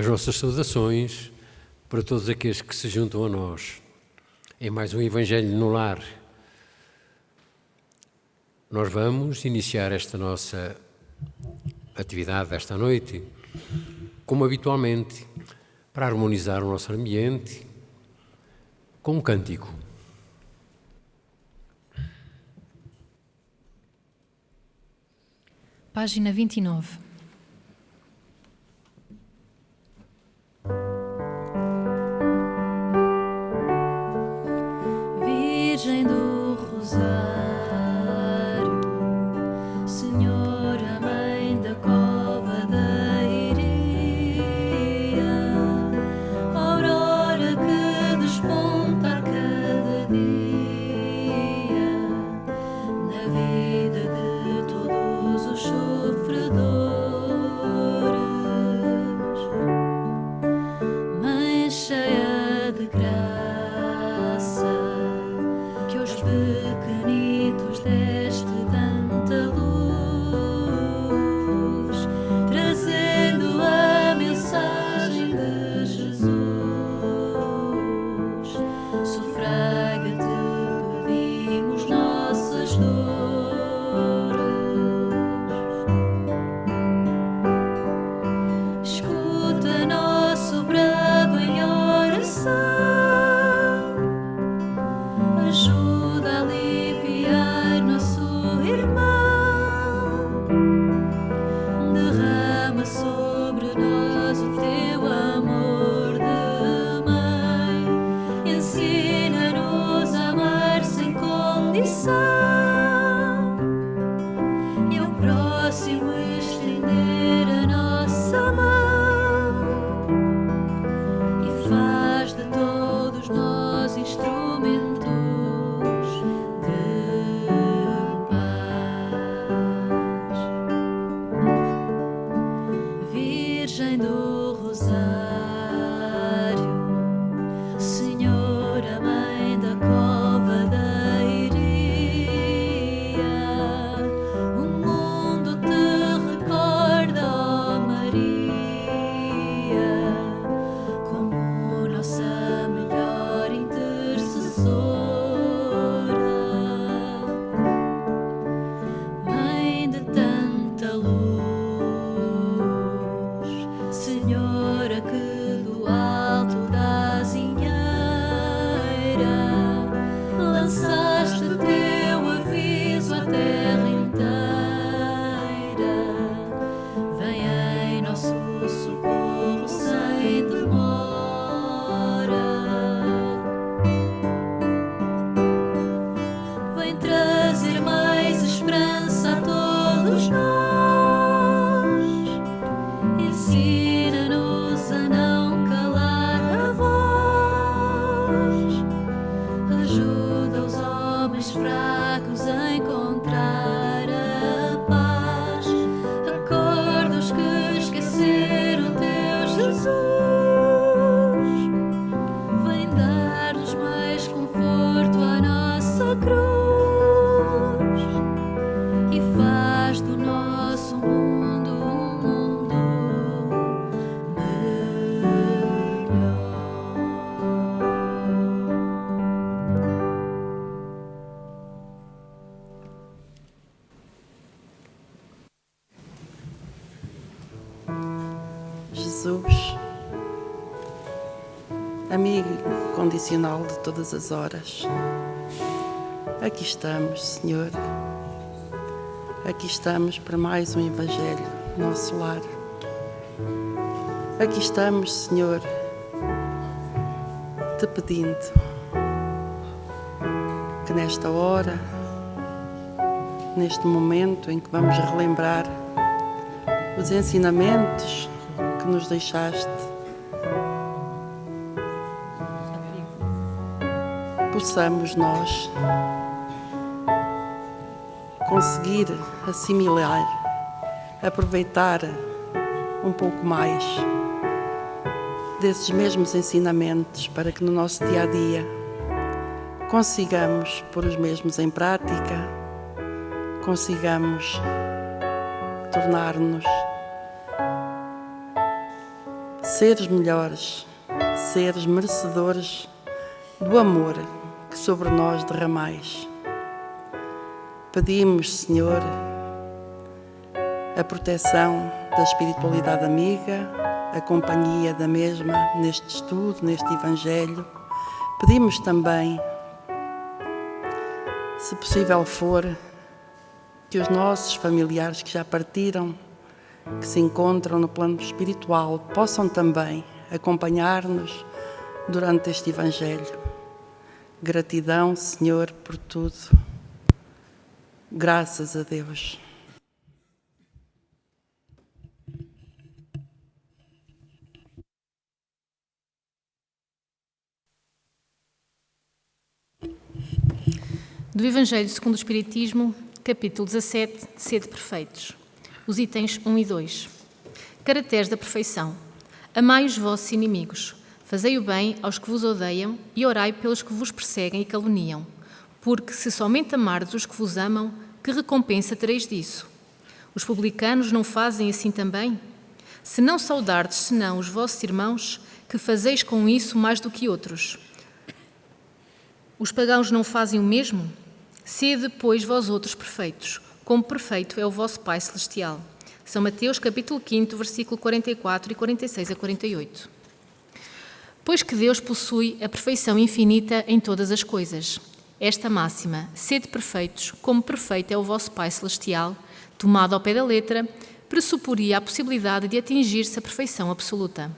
as nossas saudações para todos aqueles que se juntam a nós em mais um Evangelho no Lar. Nós vamos iniciar esta nossa atividade desta noite, como habitualmente, para harmonizar o nosso ambiente, com um cântico. Página 29. Virgem do Rosário, Senhora Mãe da Cova da Iria, aurora que desponta a cada dia na vida de todos os sofredores, Mãe cheia de graça, que aos pequenitos deste tanta luz, trazendo a mensagem de Jesus. Sufraga-te, pedimos nossas dores. Escuta nosso brado em oração, ajuda a aliviar nosso irmão, derrama sobre nós o teu amor de mãe, ensina-nos a amar sem condição e ao próximo estender a nossa mão, e faz de todos nós instrumentos de paz. Virgem do Rosário, Senhora Mãe da Cova da Iria, o mundo te recorda, ó Maria, como nossa melhor intercessora, Mãe de tanta luz, Senhora que do alto da azinheira lançaste teu aviso à terra inteira, vem em nosso socorro sem demora, vem trazer mais esperança a todos nós, ensina-nos a não calar a voz, ajuda os homens fracos a encontrar a paz, acorda os que esqueceram teu Jesus, vem dar-nos mais conforto à nossa cruz e faz do nosso mundo um mundo Jesus, amigo incondicional de todas as horas, aqui estamos, Senhor. Aqui estamos para mais um Evangelho no nosso lar. Aqui estamos, Senhor, te pedindo que nesta hora, neste momento em que vamos relembrar os ensinamentos que nos deixaste, possamos nós conseguir assimilar, aproveitar um pouco mais desses mesmos ensinamentos para que no nosso dia a dia consigamos pôr os mesmos em prática, consigamos tornar-nos seres melhores, seres merecedores do amor que sobre nós derramais. Pedimos, Senhor, a proteção da espiritualidade amiga, a companhia da mesma neste estudo, neste Evangelho. Pedimos também, se possível for, que os nossos familiares que já partiram, que se encontram no plano espiritual, possam também acompanhar-nos durante este Evangelho. Gratidão, Senhor, por tudo. Graças a Deus. Do Evangelho segundo o Espiritismo, capítulo 17, Sede perfeitos. Os itens 1 e 2. Caracteres da perfeição. Amai os vossos inimigos, fazei o bem aos que vos odeiam e orai pelos que vos perseguem e caluniam. Porque se somente amardes os que vos amam, que recompensa tereis disso? Os publicanos não fazem assim também? Se não saudardes senão os vossos irmãos, que fazeis com isso mais do que outros? Os pagãos não fazem o mesmo? Sede, pois, vós outros perfeitos, como perfeito é o vosso Pai Celestial. São Mateus, capítulo 5, versículo 44 e 46 a 48. Pois que Deus possui a perfeição infinita em todas as coisas. Esta máxima, sede perfeitos, como perfeito é o vosso Pai Celestial, tomada ao pé da letra, pressuporia a possibilidade de atingir-se a perfeição absoluta.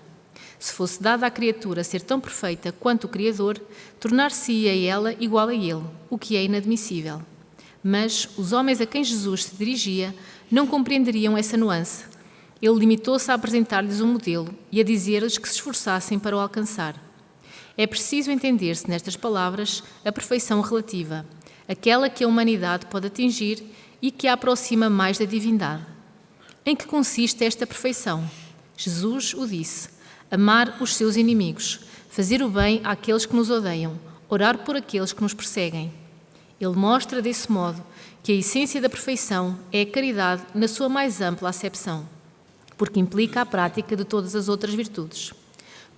Se fosse dada à criatura ser tão perfeita quanto o Criador, tornar-se-ia ela igual a ele, o que é inadmissível. Mas os homens a quem Jesus se dirigia não compreenderiam essa nuance. Ele limitou-se a apresentar-lhes um modelo e a dizer-lhes que se esforçassem para o alcançar. É preciso entender-se nestas palavras a perfeição relativa, aquela que a humanidade pode atingir e que a aproxima mais da divindade. Em que consiste esta perfeição? Jesus o disse: amar os seus inimigos, fazer o bem àqueles que nos odeiam, orar por aqueles que nos perseguem. Ele mostra desse modo que a essência da perfeição é a caridade na sua mais ampla acepção, porque implica a prática de todas as outras virtudes.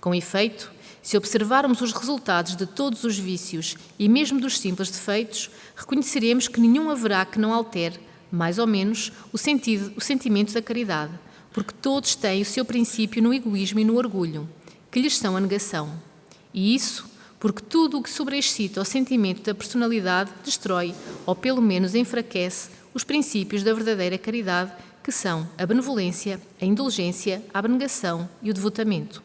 Com efeito, se observarmos os resultados de todos os vícios e mesmo dos simples defeitos, reconheceremos que nenhum haverá que não altere, mais ou menos, o sentimento da caridade, porque todos têm o seu princípio no egoísmo e no orgulho, que lhes são a negação. E isso porque tudo o que sobreexcita o sentimento da personalidade destrói, ou pelo menos enfraquece, os princípios da verdadeira caridade, que são a benevolência, a indulgência, a abnegação e o devotamento.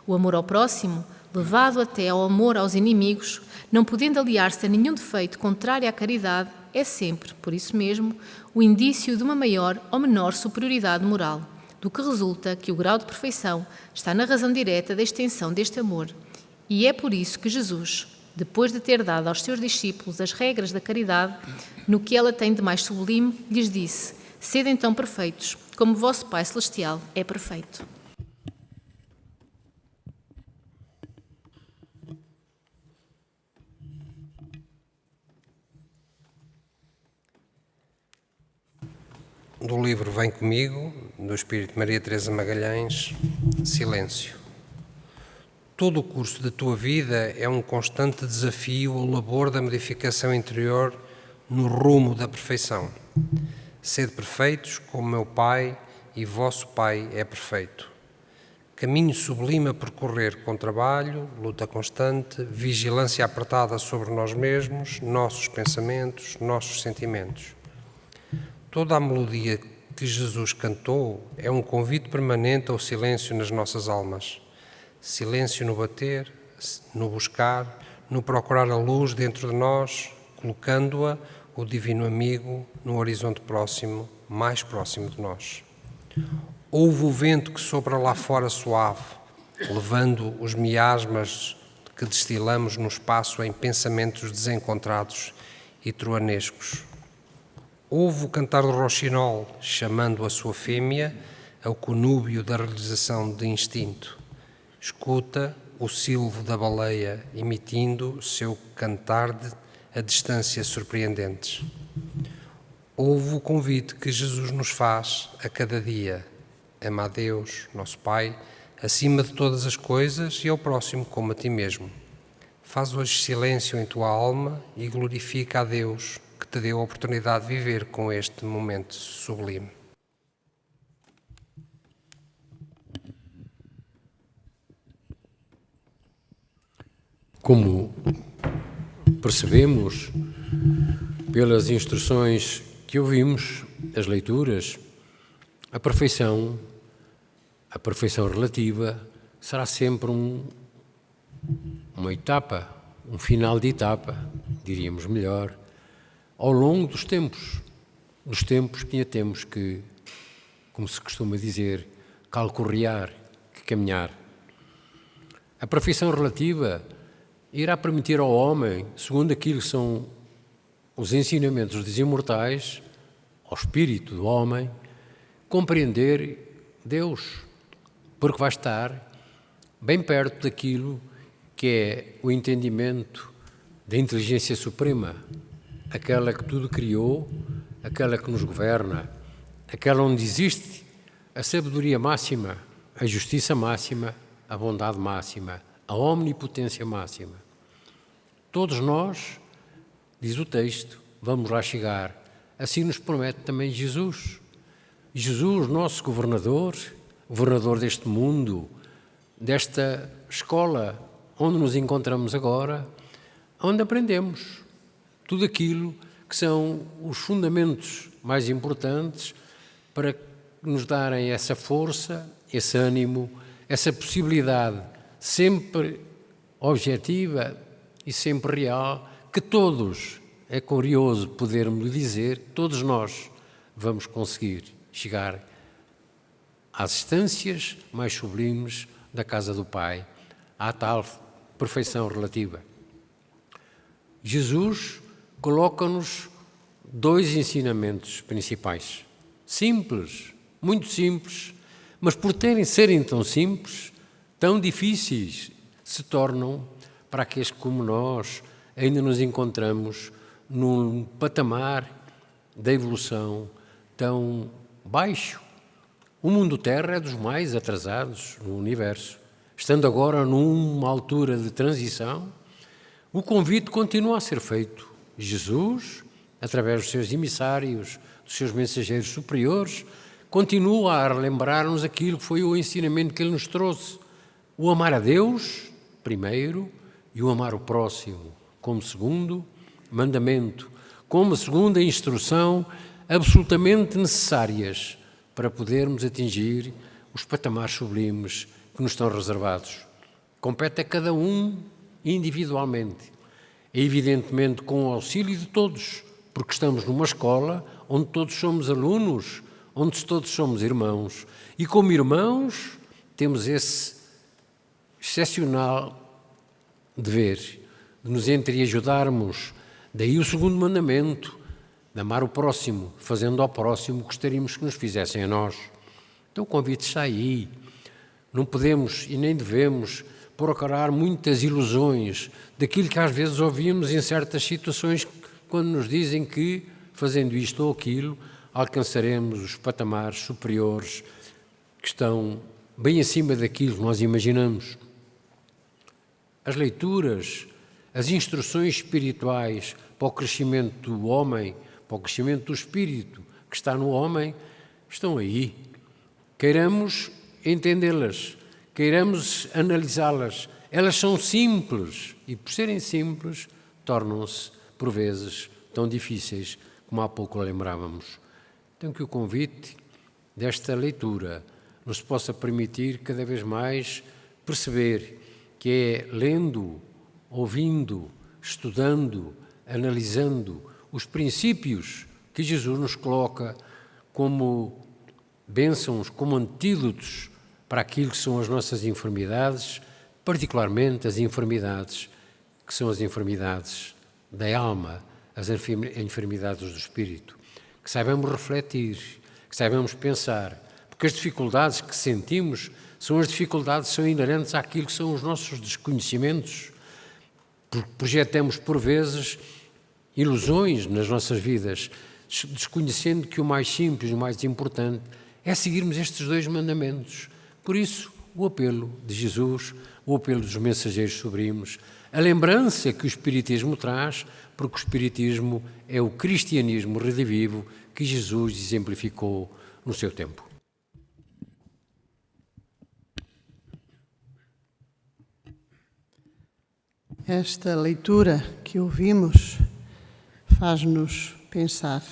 O amor ao próximo, levado até ao amor aos inimigos, não podendo aliar-se a nenhum defeito contrário à caridade, é sempre, por isso mesmo, o indício de uma maior ou menor superioridade moral, do que resulta que o grau de perfeição está na razão direta da extensão deste amor. E é por isso que Jesus, depois de ter dado aos seus discípulos as regras da caridade, no que ela tem de mais sublime, lhes disse: sede então perfeitos, como o vosso Pai Celestial é perfeito. Do livro Vem Comigo, do Espírito Maria Teresa Magalhães, Silêncio. Todo o curso da tua vida é um constante desafio ao labor da modificação interior no rumo da perfeição. Sede perfeitos como meu Pai e vosso Pai é perfeito. Caminho sublime a percorrer com trabalho, luta constante, vigilância apertada sobre nós mesmos, nossos pensamentos, nossos sentimentos. Toda a melodia que Jesus cantou é um convite permanente ao silêncio nas nossas almas. Silêncio no bater, no buscar, no procurar a luz dentro de nós, colocando-a, o divino amigo, no horizonte próximo, mais próximo de nós. Ouve o vento que sopra lá fora suave, levando os miasmas que destilamos no espaço em pensamentos desencontrados e truanescos. Ouve o cantar do roxinol, chamando a sua fêmea ao conúbio da realização de instinto. Escuta o silvo da baleia, emitindo seu cantar a distâncias surpreendentes. Ouve o convite que Jesus nos faz a cada dia. Ama a Deus, nosso Pai, acima de todas as coisas e ao próximo como a ti mesmo. Faz hoje silêncio em tua alma e glorifica a Deus que te deu a oportunidade de viver com este momento sublime. Como percebemos pelas instruções que ouvimos, as leituras, a perfeição relativa será sempre uma etapa, um final de etapa, diríamos melhor, ao longo dos tempos que ainda temos que, como se costuma dizer, calcorrear, que caminhar. A perfeição relativa irá permitir ao homem, segundo aquilo que são os ensinamentos dos imortais, ao espírito do homem, compreender Deus, porque vai estar bem perto daquilo que é o entendimento da inteligência suprema, aquela que tudo criou, aquela que nos governa, aquela onde existe a sabedoria máxima, a justiça máxima, a bondade máxima, a omnipotência máxima. Todos nós, diz o texto, vamos lá chegar. Assim nos promete também Jesus. Jesus, nosso governador deste mundo, desta escola onde nos encontramos agora, onde aprendemos tudo aquilo que são os fundamentos mais importantes para nos darem essa força, esse ânimo, essa possibilidade sempre objetiva e sempre real, que todos, é curioso podermos dizer, todos nós vamos conseguir chegar às instâncias mais sublimes da casa do Pai, à tal perfeição relativa. Jesus coloca-nos dois ensinamentos principais, simples, muito simples, mas por serem tão simples, tão difíceis, se tornam para aqueles que, como nós, ainda nos encontramos num patamar da evolução tão baixo. O mundo Terra é dos mais atrasados no universo. Estando agora numa altura de transição, o convite continua a ser feito. Jesus, através dos seus emissários, dos seus mensageiros superiores, continua a relembrar-nos aquilo que foi o ensinamento que ele nos trouxe. O amar a Deus, primeiro, e o amar o próximo, como segundo mandamento, como segunda instrução, absolutamente necessárias para podermos atingir os patamares sublimes que nos estão reservados. Compete a cada um individualmente, evidentemente com o auxílio de todos, porque estamos numa escola onde todos somos alunos, onde todos somos irmãos, e como irmãos temos esse excepcional dever de nos entreajudarmos. Daí o segundo mandamento, de amar o próximo, fazendo ao próximo o que gostaríamos que nos fizessem a nós. Então o convite está aí. Não podemos e nem devemos procurar muitas ilusões daquilo que às vezes ouvimos em certas situações, quando nos dizem que, fazendo isto ou aquilo, alcançaremos os patamares superiores que estão bem acima daquilo que nós imaginamos. As leituras, as instruções espirituais para o crescimento do homem, para o crescimento do espírito que está no homem, estão aí. Queiramos entendê-las, queiramos analisá-las. Elas são simples e, por serem simples, tornam-se, por vezes, tão difíceis como há pouco lembrávamos. Então que o convite desta leitura nos possa permitir cada vez mais perceber que é lendo, ouvindo, estudando, analisando os princípios que Jesus nos coloca como bênçãos, como antídotos para aquilo que são as nossas enfermidades, particularmente as enfermidades que são as enfermidades da alma, as enfermidades do espírito. Que saibamos refletir, que saibamos pensar, porque as dificuldades que sentimos são as dificuldades que são inerentes àquilo que são os nossos desconhecimentos, porque projetamos por vezes ilusões nas nossas vidas, desconhecendo que o mais simples, o mais importante, é seguirmos estes dois mandamentos. Por isso, o apelo de Jesus, o apelo dos mensageiros sublimes, a lembrança que o Espiritismo traz, porque o Espiritismo é o cristianismo redivivo que Jesus exemplificou no seu tempo. Esta leitura que ouvimos faz-nos pensar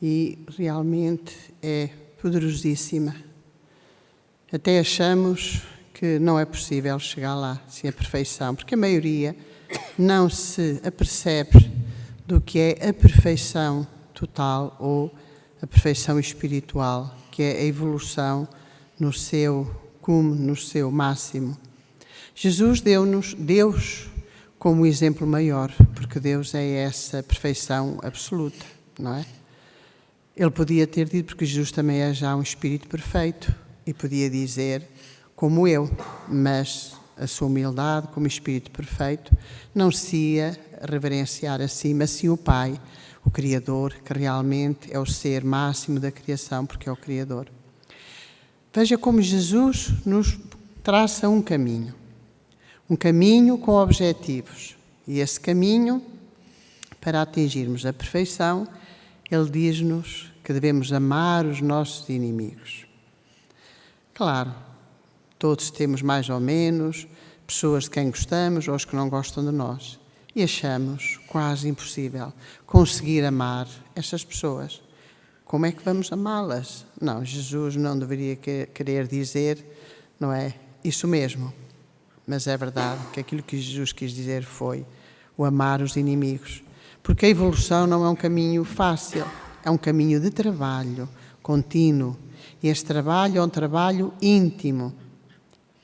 e realmente é poderosíssima. Até achamos que não é possível chegar lá, sem a perfeição, porque a maioria não se apercebe do que é a perfeição total ou a perfeição espiritual, que é a evolução no seu cume, no seu máximo. Jesus deu-nos Deus como exemplo maior, porque Deus é essa perfeição absoluta, não é? Ele podia ter dito, porque Jesus também é já um espírito perfeito, e podia dizer, como eu, mas a sua humildade como espírito perfeito não se ia reverenciar assim, mas sim o Pai, o Criador, que realmente é o ser máximo da criação, porque é o Criador. Veja como Jesus nos traça um caminho com objetivos. E esse caminho, para atingirmos a perfeição, ele diz-nos que devemos amar os nossos inimigos. Claro, todos temos mais ou menos pessoas de quem gostamos ou os que não gostam de nós. E achamos quase impossível conseguir amar essas pessoas. Como é que vamos amá-las? Não, Jesus não deveria querer dizer, não é, isso mesmo. Mas é verdade que aquilo que Jesus quis dizer foi o amar os inimigos. Porque a evolução não é um caminho fácil, é um caminho de trabalho contínuo. E este trabalho é um trabalho íntimo.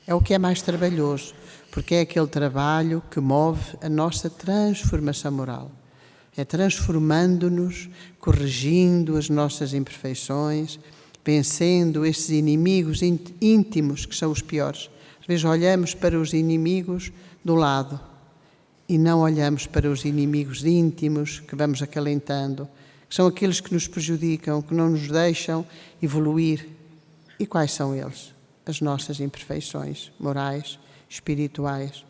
É o que é mais trabalhoso, porque é aquele trabalho que move a nossa transformação moral. É transformando-nos, corrigindo as nossas imperfeições, vencendo esses inimigos íntimos que são os piores. Às vezes olhamos para os inimigos do lado e não olhamos para os inimigos íntimos que vamos acalentando, que são aqueles que nos prejudicam, que não nos deixam evoluir. E quais são eles? As nossas imperfeições morais, espirituais,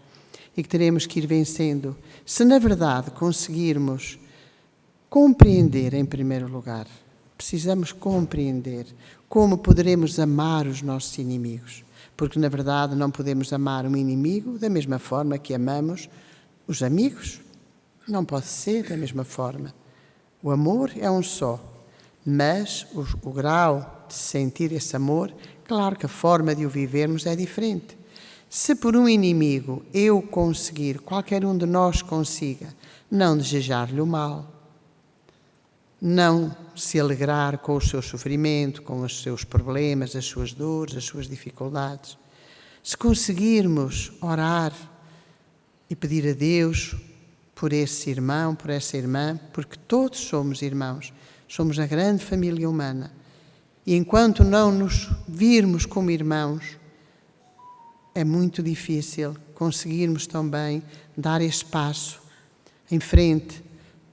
e que teremos que ir vencendo. Se na verdade conseguirmos compreender em primeiro lugar, precisamos compreender como poderemos amar os nossos inimigos, porque na verdade não podemos amar um inimigo da mesma forma que amamos os amigos. Não pode ser da mesma forma. O amor é um só, mas o grau de sentir esse amor, claro que a forma de o vivermos é diferente. Se por um inimigo eu conseguir, qualquer um de nós consiga, não desejar-lhe o mal, não se alegrar com o seu sofrimento, com os seus problemas, as suas dores, as suas dificuldades, se conseguirmos orar e pedir a Deus por esse irmão, por essa irmã, porque todos somos irmãos, somos a grande família humana. E enquanto não nos virmos como irmãos, é muito difícil conseguirmos também dar esse passo em frente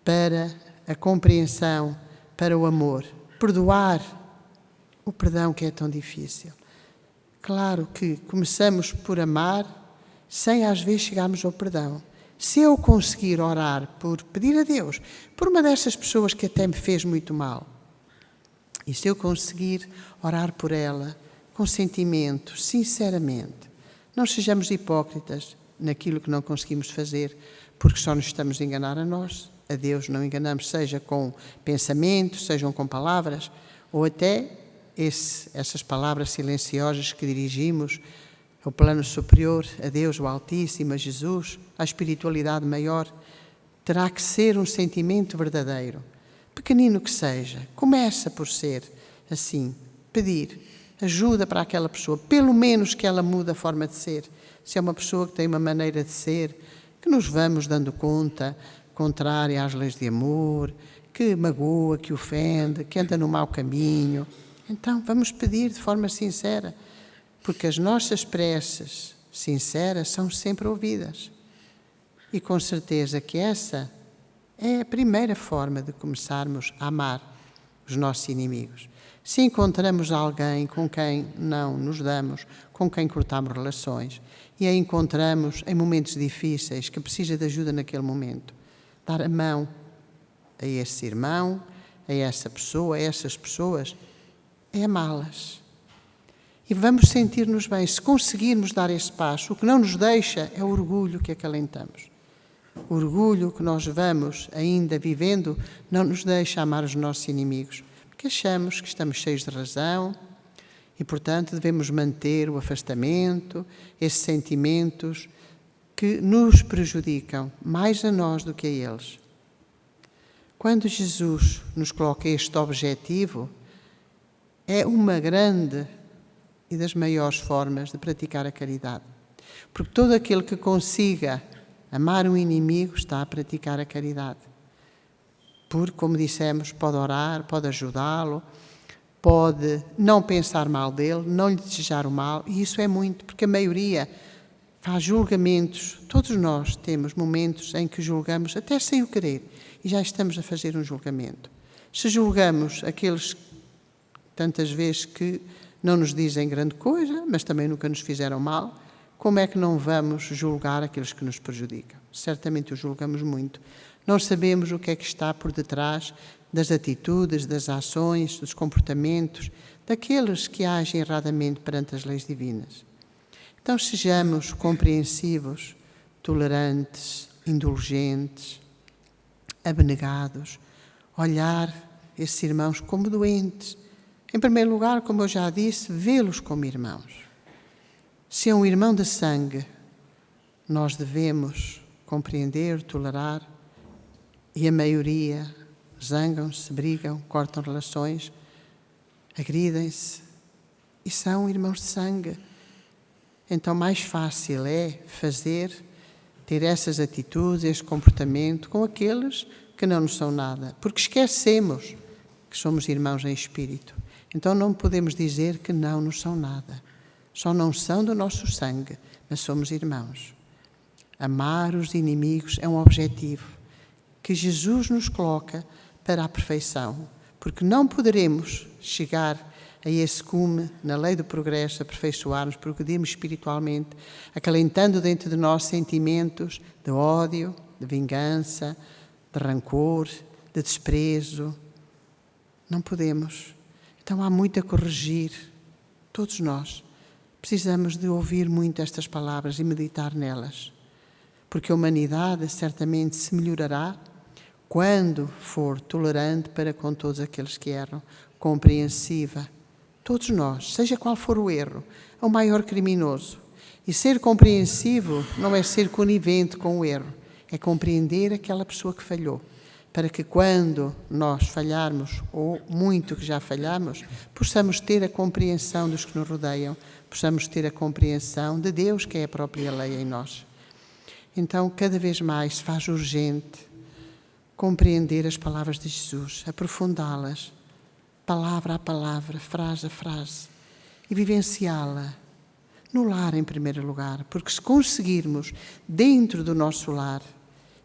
para a compreensão, para o amor. Perdoar, o perdão que é tão difícil. Claro que começamos por amar, sem às vezes chegarmos ao perdão. Se eu conseguir orar por pedir a Deus por uma dessas pessoas que até me fez muito mal, e se eu conseguir orar por ela com sentimento, sinceramente, não sejamos hipócritas naquilo que não conseguimos fazer, porque só nos estamos a enganar a nós. A Deus não enganamos, seja com pensamentos, sejam com palavras, ou até essas palavras silenciosas que dirigimos ao plano superior, a Deus, o Altíssimo, a Jesus, à espiritualidade maior. Terá que ser um sentimento verdadeiro, pequenino que seja. Começa por ser assim, pedir ajuda para aquela pessoa, pelo menos que ela mude a forma de ser. Se é uma pessoa que tem uma maneira de ser, que nos vamos dando conta, contrária às leis de amor, que magoa, que ofende, que anda no mau caminho, então vamos pedir de forma sincera, porque as nossas preces sinceras são sempre ouvidas. E com certeza que essa é a primeira forma de começarmos a amar. os nossos inimigos. Se encontramos alguém com quem não nos damos, com quem cortamos relações, e a encontramos em momentos difíceis, que precisa de ajuda naquele momento, dar a mão a esse irmão, a essa pessoa, a essas pessoas, é amá-las. E vamos sentir-nos bem. Se conseguirmos dar esse passo, o que não nos deixa é o orgulho que acalentamos. O orgulho que nós vamos ainda vivendo não nos deixa amar os nossos inimigos, porque achamos que estamos cheios de razão e, portanto, devemos manter o afastamento, esses sentimentos que nos prejudicam mais a nós do que a eles. Quando Jesus nos coloca este objetivo, é uma grande e das maiores formas de praticar a caridade. Porque todo aquele que consiga amar um inimigo está a praticar a caridade. Porque, como dissemos, pode orar, pode ajudá-lo, pode não pensar mal dele, não lhe desejar o mal, e isso é muito, porque a maioria faz julgamentos. Todos nós temos momentos em que julgamos, até sem o querer, e já estamos a fazer um julgamento. Se julgamos aqueles, tantas vezes, que não nos dizem grande coisa, mas também nunca nos fizeram mal, como é que não vamos julgar aqueles que nos prejudicam? Certamente os julgamos muito. Não sabemos o que é que está por detrás das atitudes, das ações, dos comportamentos, daqueles que agem erradamente perante as leis divinas. Então sejamos compreensivos, tolerantes, indulgentes, abnegados, olhar esses irmãos como doentes. Em primeiro lugar, como eu já disse, vê-los como irmãos. Se é um irmão de sangue, nós devemos compreender, tolerar, e a maioria zangam-se, brigam, cortam relações, agridem-se, e são irmãos de sangue. Então mais fácil é ter essas atitudes, esse comportamento com aqueles que não nos são nada, porque esquecemos que somos irmãos em espírito. Então não podemos dizer que não nos são nada. Só não são do nosso sangue, mas somos irmãos. Amar os inimigos é um objetivo que Jesus nos coloca para a perfeição, porque não poderemos chegar a esse cume, na lei do progresso, aperfeiçoar-nos, progredirmos espiritualmente, acalentando dentro de nós sentimentos de ódio, de vingança, de rancor, de desprezo. Não podemos. Então há muito a corrigir. Todos nós precisamos de ouvir muito estas palavras e meditar nelas, porque a humanidade certamente se melhorará quando for tolerante para com todos aqueles que erram, compreensiva. Todos nós, seja qual for o erro, é o maior criminoso. E ser compreensivo não é ser conivente com o erro, é compreender aquela pessoa que falhou, para que quando nós falharmos, ou muito que já falhamos, possamos ter a compreensão dos que nos rodeiam, possamos ter a compreensão de Deus, que é a própria lei em nós. Então, cada vez mais se faz urgente compreender as palavras de Jesus, aprofundá-las, palavra a palavra, frase a frase, e vivenciá-la no lar em primeiro lugar, porque se conseguirmos, dentro do nosso lar,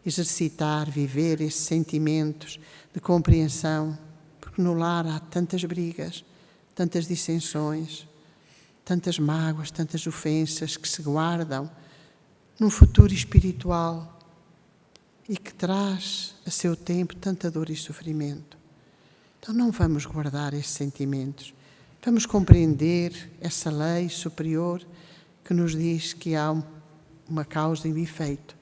exercitar, viver esses sentimentos de compreensão, porque no lar há tantas brigas, tantas dissensões, tantas mágoas, tantas ofensas que se guardam num futuro espiritual e que traz a seu tempo tanta dor e sofrimento. Então não vamos guardar esses sentimentos, vamos compreender essa lei superior que nos diz que há uma causa e um efeito,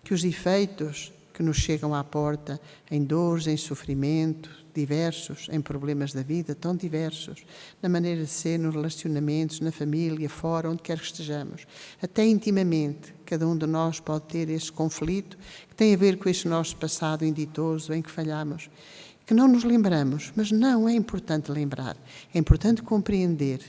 que os efeitos que nos chegam à porta em dores, em sofrimento, diversos, em problemas da vida, tão diversos, na maneira de ser, nos relacionamentos, na família, fora, onde quer que estejamos. Até intimamente, cada um de nós pode ter esse conflito que tem a ver com esse nosso passado inditoso em que falhamos, que não nos lembramos, mas não é importante lembrar. É importante compreender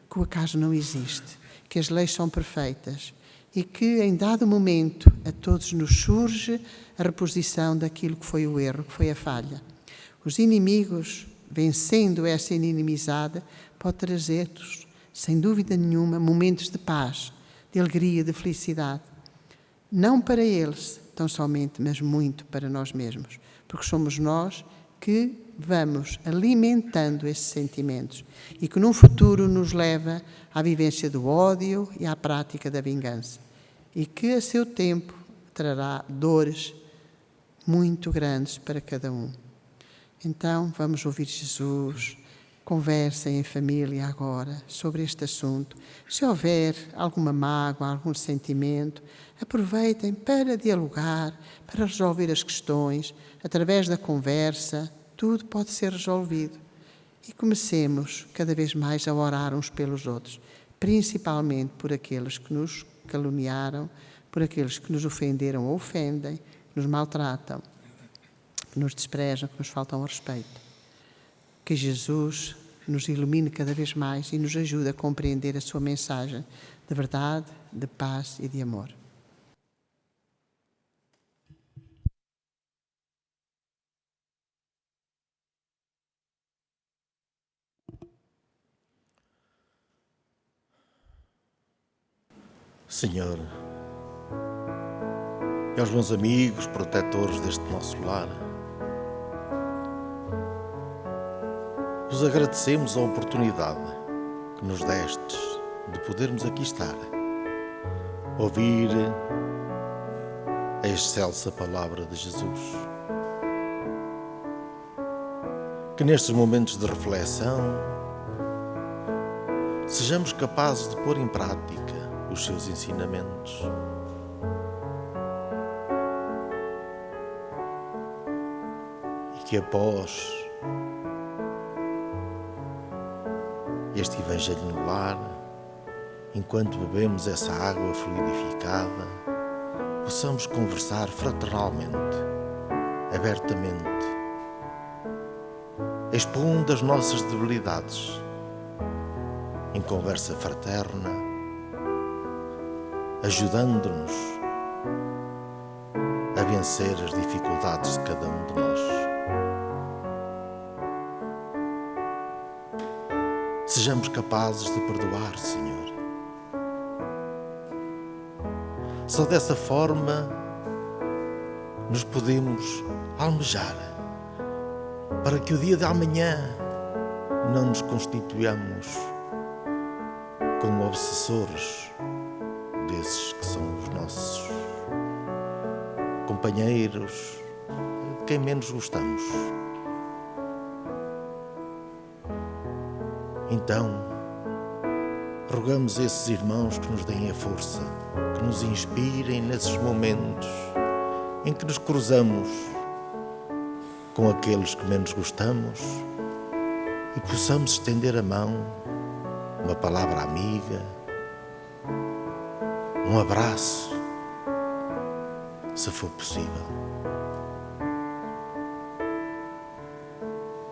que o acaso não existe, que as leis são perfeitas e que, em dado momento, a todos nos surge a reposição daquilo que foi o erro, que foi a falha. Os inimigos, vencendo essa inimizade, pode trazer-nos, sem dúvida nenhuma, momentos de paz, de alegria, de felicidade. Não para eles, tão somente, mas muito para nós mesmos, porque somos nós que vamos alimentando esses sentimentos e que num futuro nos leva à vivência do ódio e à prática da vingança, e que a seu tempo trará dores muito grandes para cada um. Então vamos ouvir Jesus. Conversem em família agora sobre este assunto. Se houver alguma mágoa, algum sentimento, aproveitem para dialogar, para resolver as questões. Através da conversa, tudo pode ser resolvido. E comecemos cada vez mais a orar uns pelos outros, principalmente por aqueles que nos caluniaram, por aqueles que nos ofenderam ou ofendem, que nos maltratam, que nos desprezam, que nos faltam ao respeito. Que Jesus nos ilumine cada vez mais e nos ajude a compreender a sua mensagem de verdade, de paz e de amor. Senhor, e aos meus amigos, protetores deste nosso lar, vos agradecemos a oportunidade que nos destes de podermos aqui estar, ouvir a excelsa palavra de Jesus. Que nestes momentos de reflexão sejamos capazes de pôr em prática os seus ensinamentos. E que após este Evangelho no lar, enquanto bebemos essa água fluidificada, possamos conversar fraternalmente, abertamente, expondo as nossas debilidades, em conversa fraterna, ajudando-nos a vencer as dificuldades de cada um de nós. Sejamos capazes de perdoar, Senhor. Só dessa forma nos podemos almejar para que o dia de amanhã não nos constituamos como obsessores desses que são os nossos companheiros, de quem menos gostamos. Então, rogamos a esses irmãos que nos deem a força, que nos inspirem nesses momentos em que nos cruzamos com aqueles que menos gostamos e possamos estender a mão, uma palavra amiga, um abraço, se for possível.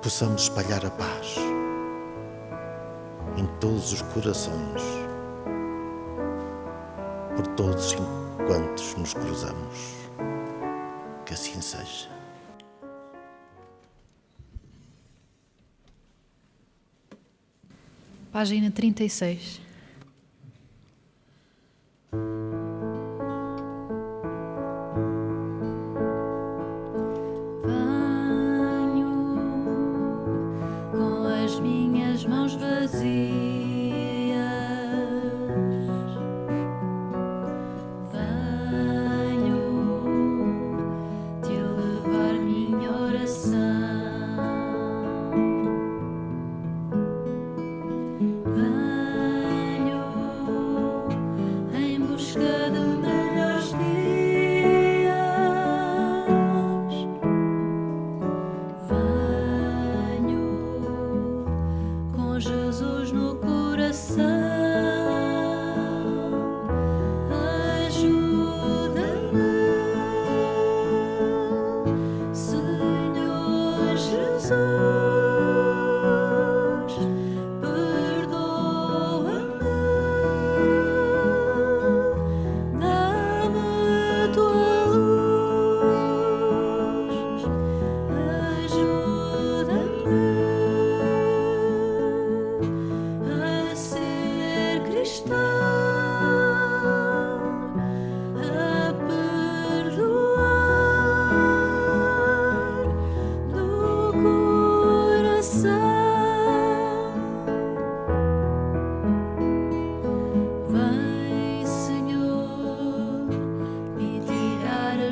Possamos espalhar a paz em todos os corações, por todos enquanto nos cruzamos. Que assim seja. Página 36. Venho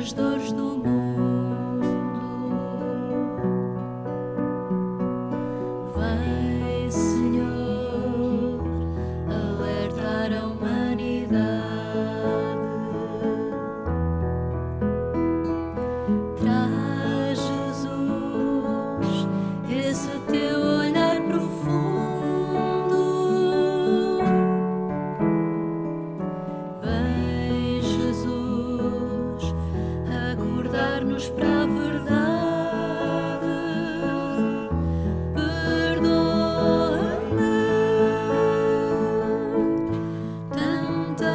as dores do mundo. Vem, Senhor, alertar a humanidade. Traz, Jesus, esse teu olhar profundo. Vem, Jesus, acordar-nos para a verdade. Perdoa-me tanta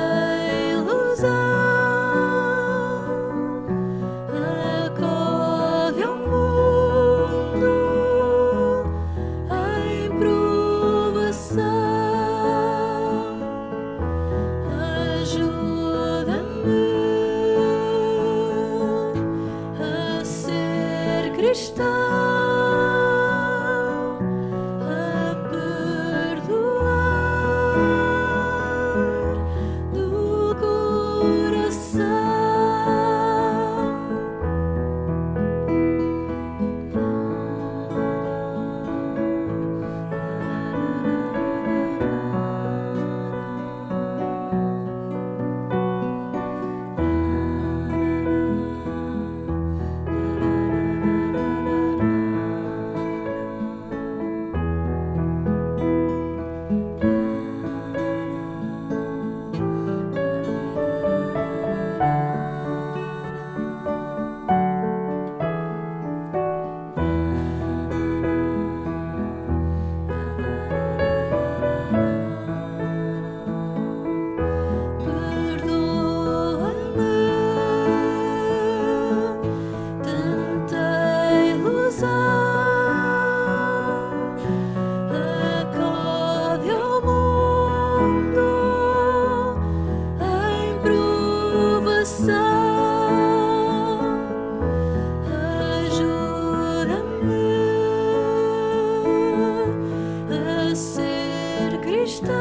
ilusão. Acode ao mundo em provação. Ajuda-me a ser cristão, a perdoar do coração. Perdoa-me tanta ilusão. Acode ao mundo em provação. Ajuda-me a ser cristão,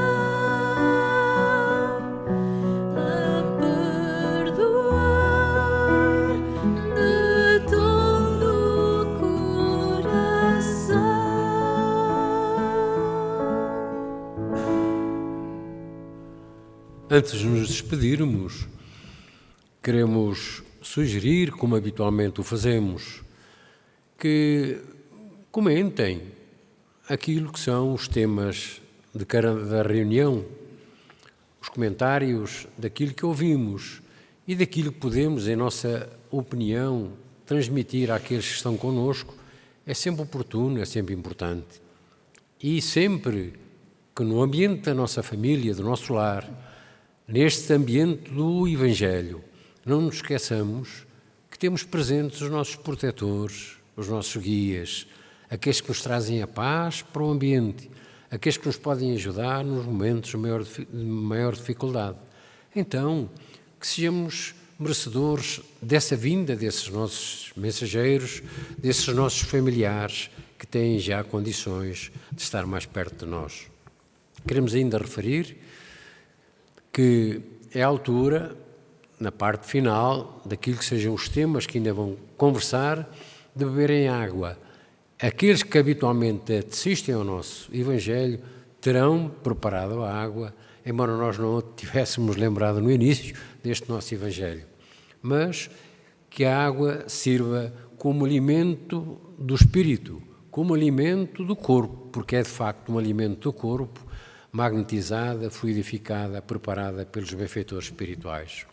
a perdoar de todo o coração. Antes de nos despedirmos, queremos sugerir, como habitualmente o fazemos, que comentem aquilo que são os temas de cada reunião, os comentários daquilo que ouvimos e daquilo que podemos, em nossa opinião, transmitir àqueles que estão connosco, é sempre oportuno, é sempre importante. E sempre que no ambiente da nossa família, do nosso lar, neste ambiente do Evangelho, não nos esqueçamos que temos presentes os nossos protetores, os nossos guias, aqueles que nos trazem a paz para o ambiente, aqueles que nos podem ajudar nos momentos de maior dificuldade. Então, que sejamos merecedores dessa vinda desses nossos mensageiros, desses nossos familiares que têm já condições de estar mais perto de nós. Queremos ainda referir que é a altura, na parte final, daquilo que sejam os temas que ainda vão conversar, de beberem água. Aqueles que habitualmente assistem ao nosso Evangelho terão preparado a água, embora nós não tivéssemos lembrado no início deste nosso Evangelho. Mas que a água sirva como alimento do espírito, como alimento do corpo, porque é de facto um alimento do corpo, magnetizada, fluidificada, preparada pelos benfeitores espirituais.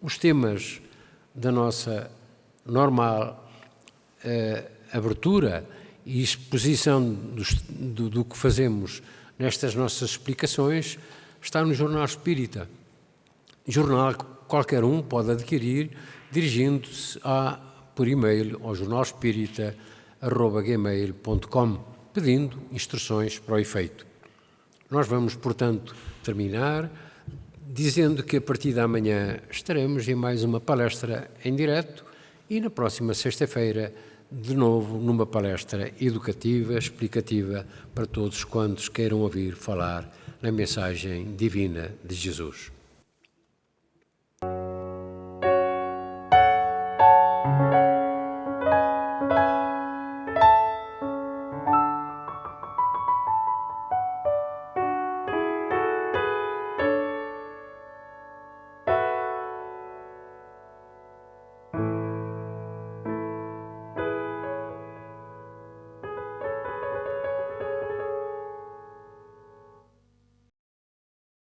Os temas da nossa normal abertura e exposição do que fazemos nestas nossas explicações está no Jornal Espírita. Jornal que qualquer um pode adquirir dirigindo-se por e-mail ao jornalespírita@gmail.com, pedindo instruções para o efeito. Nós vamos, portanto, terminar dizendo que a partir da manhã estaremos em mais uma palestra em direto e na próxima sexta-feira, de novo, numa palestra educativa, explicativa para todos quantos queiram ouvir falar na mensagem divina de Jesus.